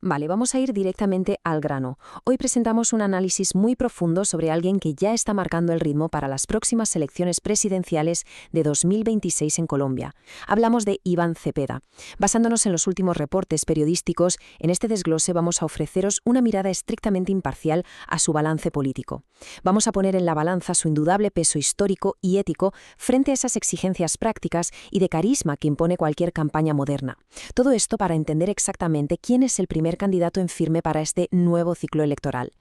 Vale, vamos a ir directamente al grano. Hoy presentamos un análisis muy profundo sobre alguien que ya está marcando el ritmo para las próximas elecciones presidenciales de 2026 en Colombia. Hablamos de Iván Cepeda. Basándonos en los últimos reportes periodísticos, en este desglose vamos a ofreceros una mirada estrictamente imparcial a su balance político. Vamos a poner en la balanza su indudable peso histórico y ético frente a esas exigencias prácticas y de carisma que impone cualquier campaña moderna. Todo esto para entender exactamente quién es el primer candidato en firme para este nuevo ciclo electoral.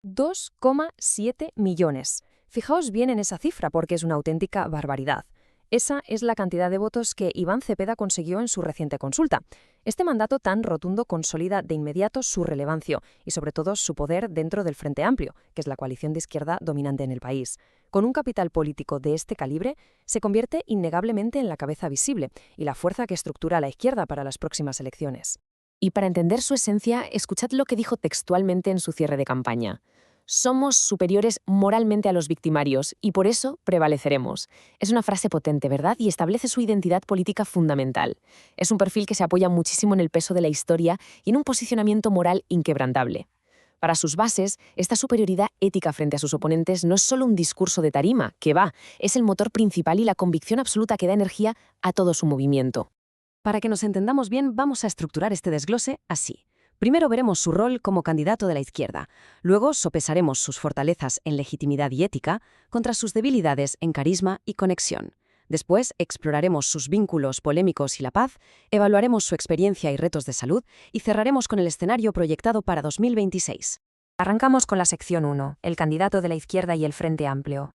2,7 millones. Fijaos bien en esa cifra porque es una auténtica barbaridad. Esa es la cantidad de votos que Iván Cepeda consiguió en su reciente consulta. Este mandato tan rotundo consolida de inmediato su relevancia y sobre todo su poder dentro del Frente Amplio, que es la coalición de izquierda dominante en el país. Con un capital político de este calibre, se convierte innegablemente en la cabeza visible y la fuerza que estructura a la izquierda para las próximas elecciones. Y para entender su esencia, escuchad lo que dijo textualmente en su cierre de campaña. Somos superiores moralmente a los victimarios y por eso prevaleceremos. Es una frase potente, ¿verdad? Y establece su identidad política fundamental. Es un perfil que se apoya muchísimo en el peso de la historia y en un posicionamiento moral inquebrantable. Para sus bases, esta superioridad ética frente a sus oponentes no es solo un discurso de tarima, que va, es el motor principal y la convicción absoluta que da energía a todo su movimiento. Para que nos entendamos bien, vamos a estructurar este desglose así. Primero veremos su rol como candidato de la izquierda. Luego sopesaremos sus fortalezas en legitimidad y ética contra sus debilidades en carisma y conexión. Después exploraremos sus vínculos polémicos y la paz, evaluaremos su experiencia y retos de salud y cerraremos con el escenario proyectado para 2026. Arrancamos con la sección 1, el candidato de la izquierda y el Frente Amplio.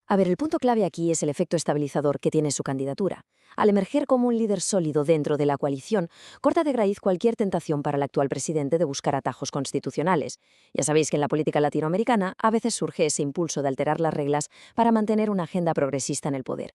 A ver, el punto clave aquí es el efecto estabilizador que tiene su candidatura. Al emerger como un líder sólido dentro de la coalición, corta de raíz cualquier tentación para el actual presidente de buscar atajos constitucionales. Ya sabéis que en la política latinoamericana a veces surge ese impulso de alterar las reglas para mantener una agenda progresista en el poder.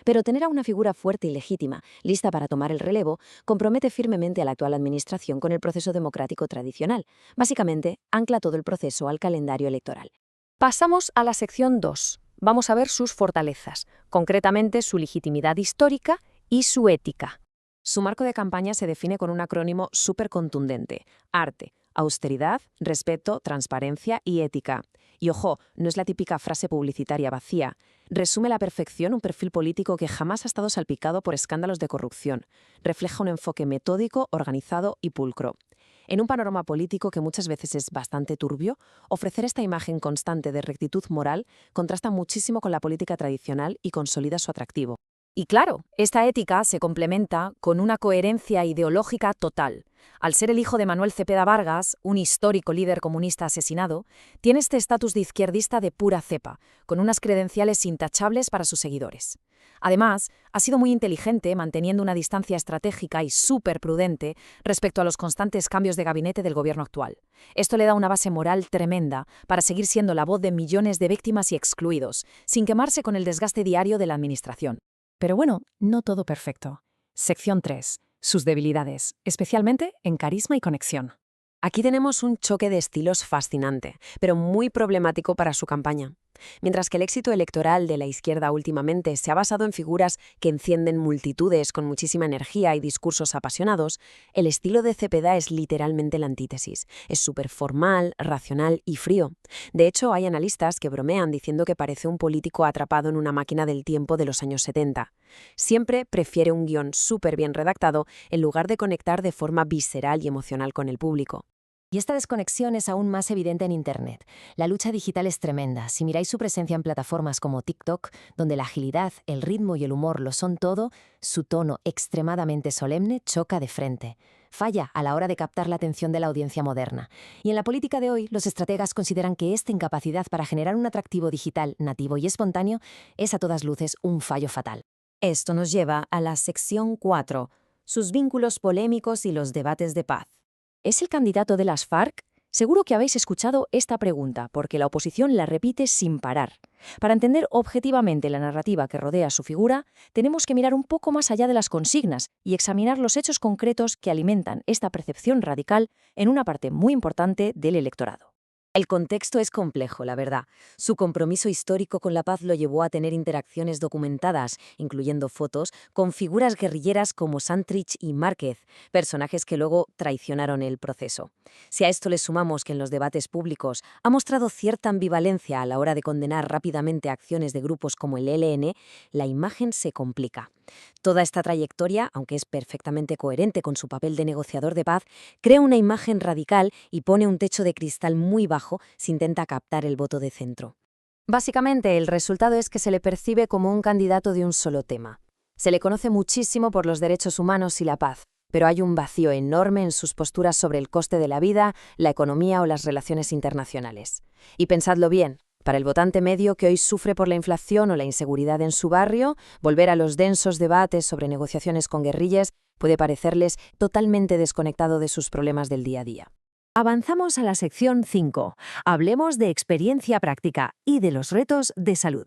Pero tener a una figura fuerte y legítima, lista para tomar el relevo, compromete firmemente a la actual administración con el proceso democrático tradicional. Básicamente, ancla todo el proceso al calendario electoral. Pasamos a la sección 2. Vamos a ver sus fortalezas, concretamente su legitimidad histórica y su ética. Su marco de campaña se define con un acrónimo súper contundente: arte, austeridad, respeto, transparencia y ética. Y ojo, no es la típica frase publicitaria vacía. Resume a la perfección un perfil político que jamás ha estado salpicado por escándalos de corrupción. Refleja un enfoque metódico, organizado y pulcro. En un panorama político que muchas veces es bastante turbio, ofrecer esta imagen constante de rectitud moral contrasta muchísimo con la política tradicional y consolida su atractivo. Y claro, esta ética se complementa con una coherencia ideológica total. Al ser el hijo de Manuel Cepeda Vargas, un histórico líder comunista asesinado, tiene este estatus de izquierdista de pura cepa, con unas credenciales intachables para sus seguidores. Además, ha sido muy inteligente manteniendo una distancia estratégica y súper prudente respecto a los constantes cambios de gabinete del gobierno actual. Esto le da una base moral tremenda para seguir siendo la voz de millones de víctimas y excluidos, sin quemarse con el desgaste diario de la administración. Pero bueno, no todo perfecto. Sección 3. Sus debilidades, especialmente en carisma y conexión. Aquí tenemos un choque de estilos fascinante, pero muy problemático para su campaña. Mientras que el éxito electoral de la izquierda últimamente se ha basado en figuras que encienden multitudes con muchísima energía y discursos apasionados, el estilo de Cepeda es literalmente la antítesis. Es súper formal, racional y frío. De hecho, hay analistas que bromean diciendo que parece un político atrapado en una máquina del tiempo de los años 70. Siempre prefiere un guión súper bien redactado en lugar de conectar de forma visceral y emocional con el público. Y esta desconexión es aún más evidente en Internet. La lucha digital es tremenda. Si miráis su presencia en plataformas como TikTok, donde la agilidad, el ritmo y el humor lo son todo, su tono extremadamente solemne choca de frente. Falla a la hora de captar la atención de la audiencia moderna. Y en la política de hoy, los estrategas consideran que esta incapacidad para generar un atractivo digital nativo y espontáneo es a todas luces un fallo fatal. Esto nos lleva a la sección 4, sus vínculos polémicos y los debates de paz. ¿Es el candidato de las FARC? Seguro que habéis escuchado esta pregunta, porque la oposición la repite sin parar. Para entender objetivamente la narrativa que rodea su figura, tenemos que mirar un poco más allá de las consignas y examinar los hechos concretos que alimentan esta percepción radical en una parte muy importante del electorado. El contexto es complejo, la verdad. Su compromiso histórico con la paz lo llevó a tener interacciones documentadas, incluyendo fotos, con figuras guerrilleras como Santrich y Márquez, personajes que luego traicionaron el proceso. Si a esto le sumamos que en los debates públicos ha mostrado cierta ambivalencia a la hora de condenar rápidamente acciones de grupos como el ELN, la imagen se complica. Toda esta trayectoria, aunque es perfectamente coherente con su papel de negociador de paz, crea una imagen radical y pone un techo de cristal muy bajo si intenta captar el voto de centro. Básicamente, el resultado es que se le percibe como un candidato de un solo tema. Se le conoce muchísimo por los derechos humanos y la paz, pero hay un vacío enorme en sus posturas sobre el coste de la vida, la economía o las relaciones internacionales. Y pensadlo bien. Para el votante medio que hoy sufre por la inflación o la inseguridad en su barrio, volver a los densos debates sobre negociaciones con guerrillas puede parecerles totalmente desconectado de sus problemas del día a día. Avanzamos a la sección 5. Hablemos de experiencia práctica y de los retos de salud.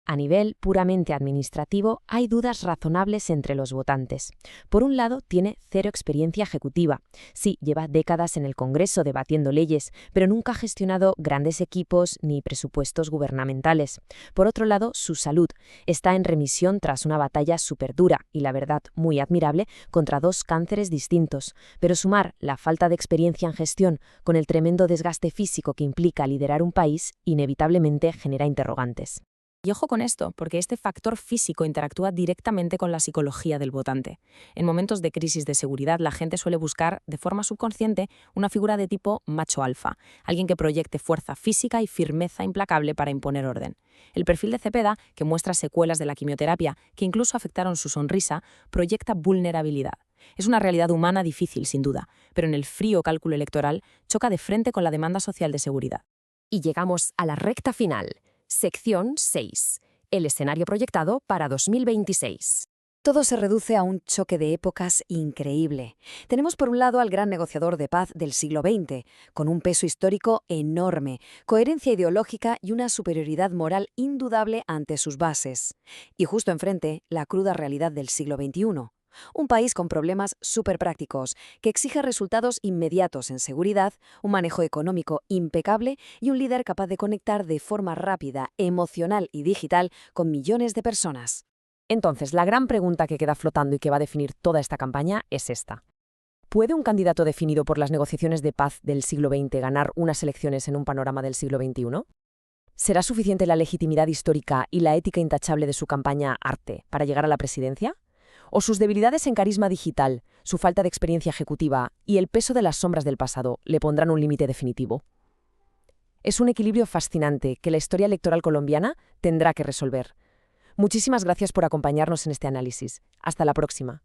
A nivel puramente administrativo, hay dudas razonables entre los votantes. Por un lado, tiene cero experiencia ejecutiva. Sí, lleva décadas en el Congreso debatiendo leyes, pero nunca ha gestionado grandes equipos ni presupuestos gubernamentales. Por otro lado, su salud está en remisión tras una batalla súper dura y, la verdad, muy admirable, contra 2 cánceres distintos. Pero sumar la falta de experiencia en gestión con el tremendo desgaste físico que implica liderar un país, inevitablemente genera interrogantes. Y ojo con esto, porque este factor físico interactúa directamente con la psicología del votante. En momentos de crisis de seguridad, la gente suele buscar, de forma subconsciente, una figura de tipo macho alfa, alguien que proyecte fuerza física y firmeza implacable para imponer orden. El perfil de Cepeda, que muestra secuelas de la quimioterapia que incluso afectaron su sonrisa, proyecta vulnerabilidad. Es una realidad humana difícil, sin duda, pero en el frío cálculo electoral choca de frente con la demanda social de seguridad. Y llegamos a la recta final. Sección 6. El escenario proyectado para 2026. Todo se reduce a un choque de épocas increíble. Tenemos por un lado al gran negociador de paz del siglo XX, con un peso histórico enorme, coherencia ideológica y una superioridad moral indudable ante sus bases. Y justo enfrente, la cruda realidad del siglo XXI. Un país con problemas súper prácticos, que exige resultados inmediatos en seguridad, un manejo económico impecable y un líder capaz de conectar de forma rápida, emocional y digital con millones de personas. Entonces, la gran pregunta que queda flotando y que va a definir toda esta campaña es esta. ¿Puede un candidato definido por las negociaciones de paz del siglo XX ganar unas elecciones en un panorama del siglo XXI? ¿Será suficiente la legitimidad histórica y la ética intachable de su campaña arte para llegar a la presidencia? ¿O sus debilidades en carisma digital, su falta de experiencia ejecutiva y el peso de las sombras del pasado le pondrán un límite definitivo? Es un equilibrio fascinante que la historia electoral colombiana tendrá que resolver. Muchísimas gracias por acompañarnos en este análisis. Hasta la próxima.